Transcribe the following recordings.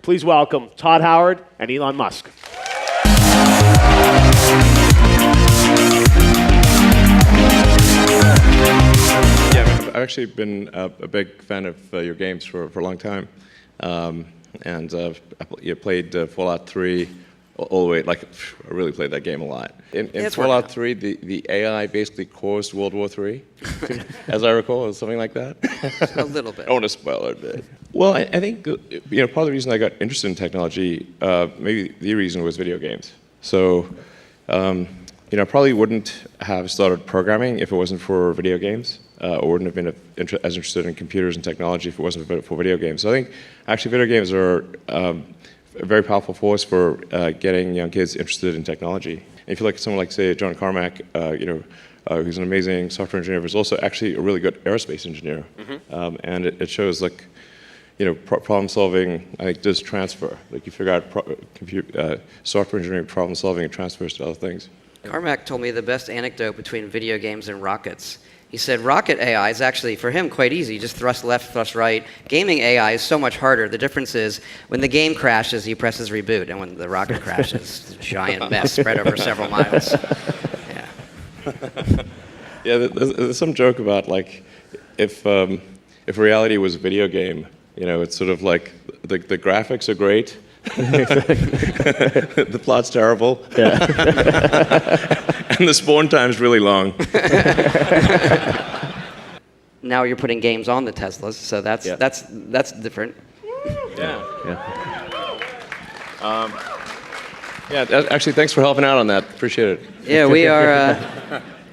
Please welcome Todd Howard and Elon Musk. Yeah, I've actually been a big fan of your games for a long time. And I played Fallout 3 all the way, like, I really played that game a lot. In Fallout 3, the AI basically caused World War III, as I recall, or something like that. A little bit. I want to spoil it a bit. Well, I think part of the reason I got interested in technology, maybe the reason was video games. So, I probably wouldn't have started programming if it wasn't for video games, or wouldn't have been as interested in computers and technology if it wasn't for video games. So I think actually video games are a very powerful force for getting young kids interested in technology. And if you look at someone like, say, John Carmack, who's an amazing software engineer, but is also actually a really good aerospace engineer. Mm-hmm. And it shows, like, problem solving, I think, does transfer. Like, you figure out software engineering problem solving and transfers to other things. Carmack told me the best anecdote between video games and rockets. He said rocket AI is actually, for him, quite easy. Just thrust left, thrust right. Gaming AI is so much harder. The difference is when the game crashes, he presses reboot, and when the rocket crashes, it's a giant mess spread over several miles. Yeah. Yeah, there's some joke about, like, if reality was a video game, it's sort of like the graphics are great. The plot's terrible. Yeah. And the spawn time's really long. Now you're putting games on the Teslas, so that's different. Yeah. Actually, thanks for helping out on that. Appreciate it. Yeah, we are.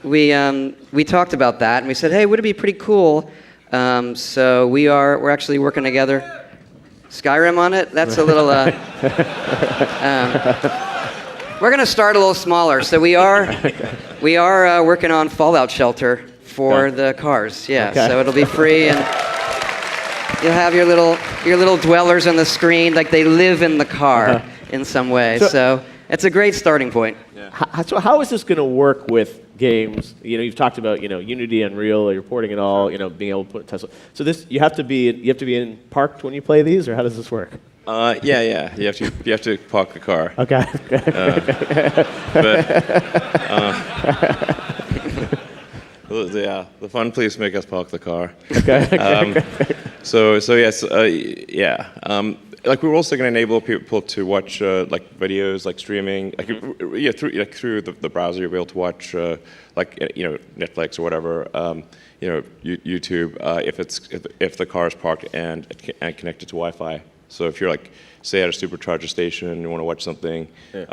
We talked about that, and we said, hey, would it be pretty cool? So we're actually working together. Skyrim on it? That's a little, we're going to start a little smaller. So we are working on Fallout Shelter for the cars. Yeah, okay. So it'll be free, and you'll have your little dwellers on the screen, like they live in the car in some way. So it's a great starting point. Yeah. So how is this going to work with games? You've talked about Unity, Unreal, you're porting it all. Being able to put Tesla. So this you have to be in parked when you play these, or how does this work? Yeah. You have to park the car. Okay. The fun police make us park the car. Okay. So yes, yeah. Like, we're also going to enable people to watch like videos, like streaming, through the browser. You'll be able to watch Netflix or whatever, YouTube, if the car is parked and connected to Wi-Fi. So if you're, like, say, at a supercharger station and you want to watch something, you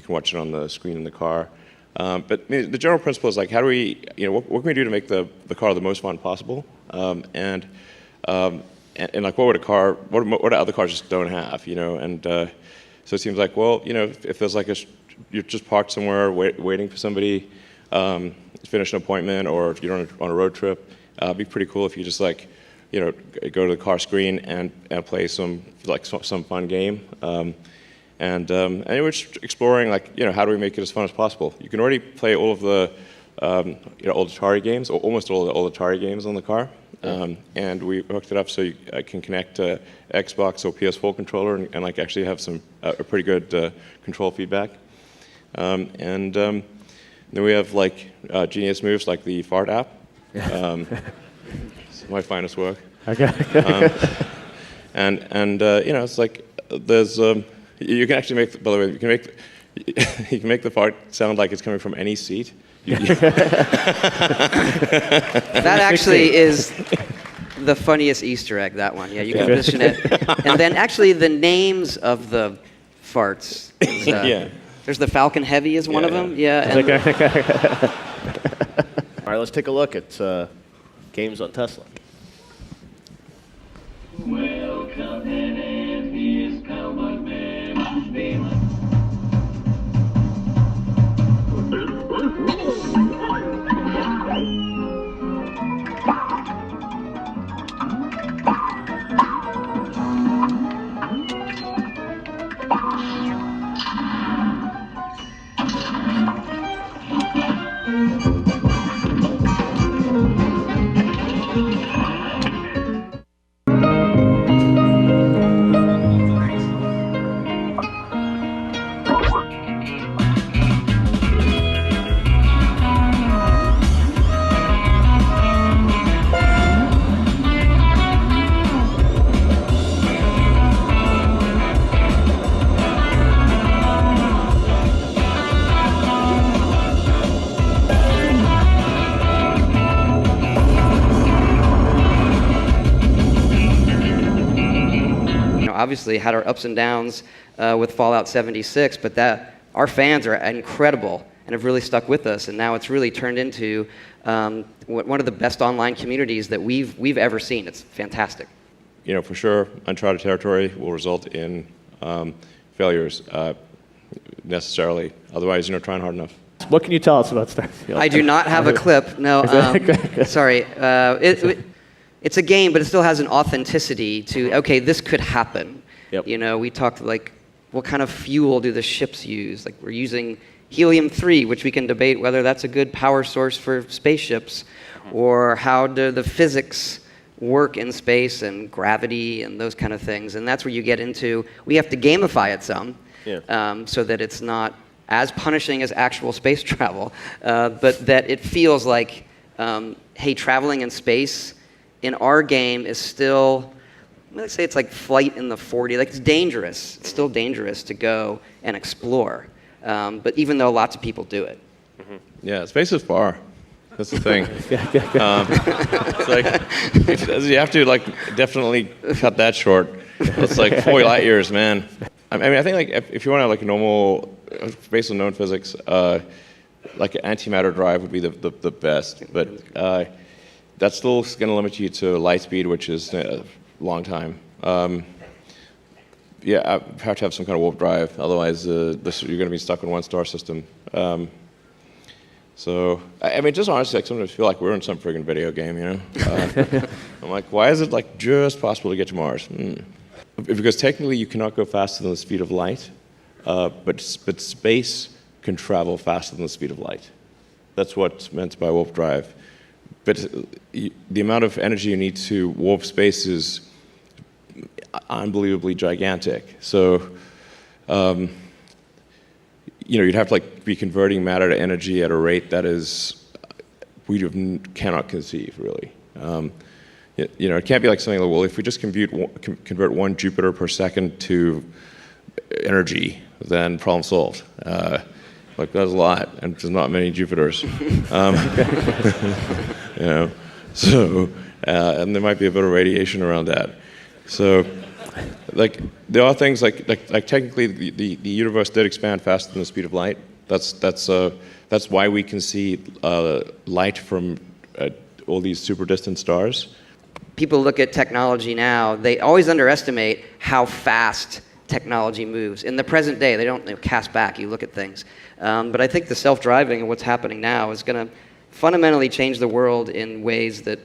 can watch it on the screen in the car. But the general principle is, like, how do we, what can we do to make the car the most fun possible? And like, what do other cars just don't have, And so it seems like, well, if there's like you're just parked somewhere waiting for somebody to finish an appointment, or if you're on a road trip, it'd be pretty cool if you just, like, go to the car screen and play some fun game. And we're just exploring, like, how do we make it as fun as possible? You can already play all of the old Atari games, or almost all the old Atari games on the car. And we hooked it up so you can connect to Xbox or PS4 controller and like actually have some a pretty good control feedback. And then we have, like, genius moves like the fart app. It's my finest work. Okay. And it's like there's you can actually make, by the way, you can make the fart sound like it's coming from any seat. That actually is the funniest Easter egg, that one. Yeah, you can position it. And then actually the names of the farts. There's the Falcon Heavy is one of them. Yeah. All right, let's take a look at games on Tesla. Welcome in, he's Cowboy Man. obviously had our ups and downs with Fallout 76, but that our fans are incredible and have really stuck with us, and now it's really turned into one of the best online communities that we've ever seen. It's fantastic. For sure, uncharted territory will result in failures necessarily. Otherwise, you're not trying hard enough. What can you tell us about Starfield? I do not have a clip. No, sorry. It's a game, but it still has an authenticity to, okay, this could happen. Yep. We talked like, what kind of fuel do the ships use? Like, we're using helium-3, which we can debate whether that's a good power source for spaceships, or how do the physics work in space and gravity and those kind of things. And that's where you get into, we have to gamify it some, so that it's not as punishing as actual space travel, but that it feels like, hey, traveling in space in our game is still, let's say it's like flight in the 40s, like it's dangerous. It's still dangerous to go and explore, but even though lots of people do it. Yeah, space is far. That's the thing. It's like, you have to definitely cut that short. It's like 40 light years, man. I mean, I think if you want to have a normal, based on known physics, like an antimatter drive would be the best, but that's still going to limit you to light speed, which is a long time. Yeah, I have to have some kind of warp drive, otherwise you're going to be stuck in one star system. So, I mean, just honestly, sometimes I feel like we're in some friggin' video game, I'm like, why is it just possible to get to Mars? Because technically you cannot go faster than the speed of light, but space can travel faster than the speed of light. That's what's meant by warp drive. But the amount of energy you need to warp space is unbelievably gigantic. So, you'd have to be converting matter to energy at a rate that is cannot conceive, really. It can't be like something like, well, if we just convert 1 Jupiter per second to energy, then problem solved. That's a lot, and there's not many Jupiters. So, and there might be a bit of radiation around that. So, there are things like technically the universe did expand faster than the speed of light. That's why we can see light from all these super distant stars. People look at technology now, they always underestimate how fast technology moves. In the present day, they don't cast back, you look at things. But I think the self-driving and what's happening now is going to fundamentally change the world in ways that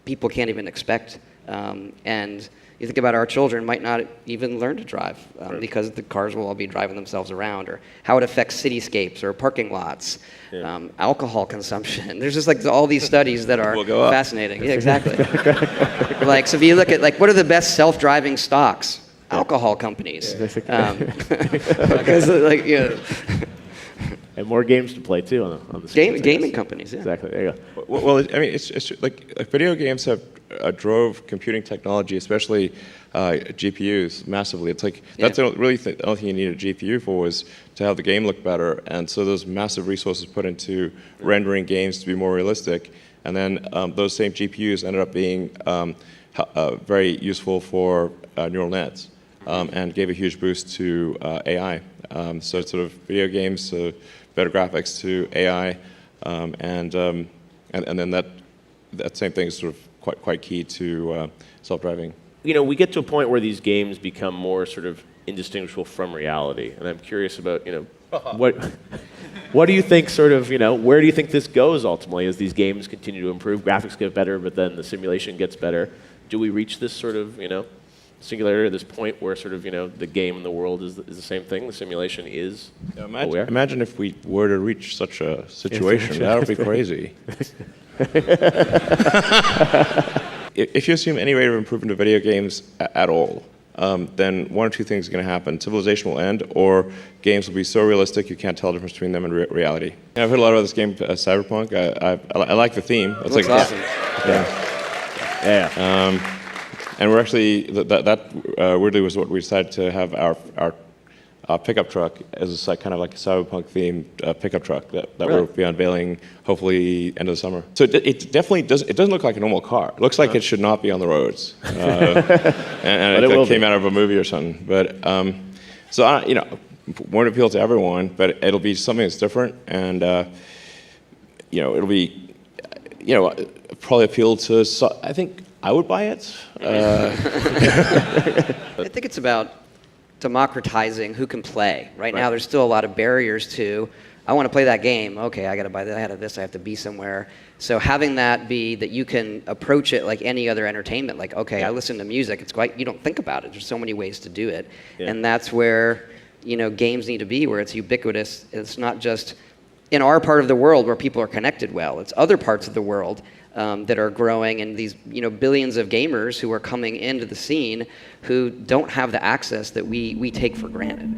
people can't even expect. And you think about our children might not even learn to drive because the cars will all be driving themselves around, or how it affects cityscapes or parking lots, alcohol consumption. There's just all these studies that are fascinating. Yeah, exactly. So if you look at what are the best self-driving stocks? Alcohol companies. Because and more games to play too on the gaming companies. Yeah. Exactly. There you go. Well, I mean, it's like video games have drove computing technology, especially GPUs, massively. It's that's really the only thing you need a GPU for was to have the game look better, and so those massive resources put into rendering games to be more realistic, and then those same GPUs ended up being very useful for neural nets, and gave a huge boost to AI. So sort of video games, better graphics to AI, and then that same thing is sort of quite key to self-driving. We get to a point where these games become more sort of indistinguishable from reality, and I'm curious about what do you think where do you think this goes ultimately as these games continue to improve, graphics get better, but then the simulation gets better? Do we reach this sort of singularity, this point where sort of the game and the world is the same thing, the simulation is imagine if we were to reach such a situation. That would be crazy. If you assume any rate of improvement of video games at all, then one or two things are going to happen. Civilization will end, or games will be so realistic you can't tell the difference between them and reality. I've heard a lot about this game, Cyberpunk. I like the theme. It's looks awesome. Yeah. And we're actually, that weirdly was what we decided to have our pickup truck as kind of like a cyberpunk themed pickup truck that Really? we'll be unveiling hopefully end of the summer. So it definitely doesn't look like a normal car. It looks like it should not be on the roads, and it will came be. out of a movie or something. But so you know, won't appeal to everyone, but it'll be something that's different, and you know, it'll be probably appeal to. I think I would buy it. I think it's about democratizing who can play. Right now, there's still a lot of barriers to, I want to play that game. Okay, I got to buy that. I have this. I have to be somewhere. So having that be that you can approach it like any other entertainment. Like, okay, I listen to music. It's quite, you don't think about it. There's so many ways to do it, and that's where games need to be, where it's ubiquitous. It's not just in our part of the world where people are connected well. It's other parts of the world that are growing, and these billions of gamers who are coming into the scene who don't have the access that we take for granted.